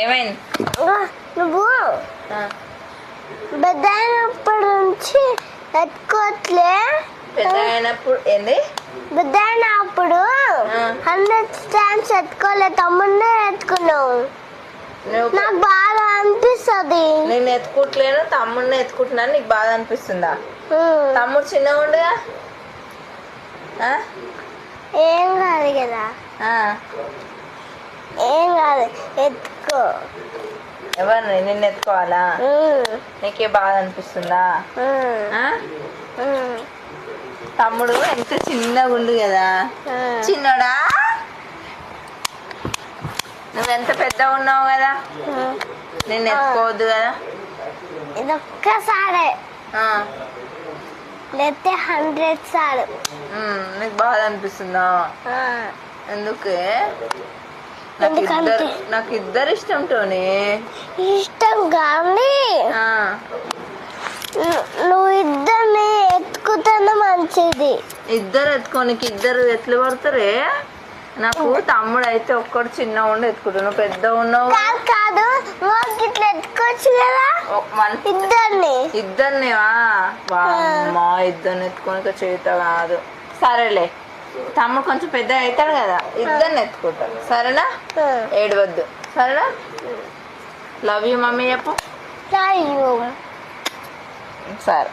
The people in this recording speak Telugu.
ఏమైంది? నువ్వు పెద్ద అయినప్పటి నుంచి ఎత్తుకోవట్లే. పెద్ద అయినప్పుడు ఏంది? పెద్ద అయినప్పుడు 100 times ఎత్తుకోలే, తమ్ముడినే ఎత్తుకున్నావు. నాకు బాగా అనిపిస్తుంది. నేను ఎత్తుకుంటలేను, తమ్ముడిని ఎత్తుకుంటున్నాను. నీకు బాధ అనిపిస్తుందా? తమ్ముడు చిన్నగా ఉండగా ఏం కాదు కదా, ఏం కాదు, ఎత్తుకో. ఎవరిని? నిన్ను ఎత్తుకోవాలా? నీకే బాధ అనిపిస్తుందా? తమ్ముడు ఎంత చిన్నగా ఉండు కదా. చిన్నోడా, నువ్వెంత పెద్దగా ఉన్నావు కదా, నిన్ను ఎత్తుకోవద్దు కదా. ఇదొక్కసారే లేకపోతే 100 సార్లు. నీకు బాధ అనిపిస్తుందా? ఎందుకే? నాకు ఇద్దరు ఇష్టం టోనీ. ఇష్టం కానీ నువ్వు ఇద్దరిని ఎత్తుకుతానే మంచిది. ఇద్దరు ఎత్తుకోనికి ఇద్దరు ఎట్లు పడతారే? నాకు తమ్ముడు అయితే ఒక్కడు చిన్న ఉండి ఎత్తుకుంటాను, నువ్వు పెద్ద ఉన్నావు. కాదు ఇట్లా ఎత్తుకోవచ్చు కదా ఇద్దరిని మా ఇద్దరిని ఎత్తుకోనిక చేత కాదు. సరేలే, తమ్ముడు కొంచెం పెద్ద అవుతాడు కదా, ఇద్దరిని ఎత్తుకుంటాను. సరేనా? ఏడవద్దు. సరేనా? లవ్ యూ మమ్మీ చెప్పు. ఇద్దరు. సరే.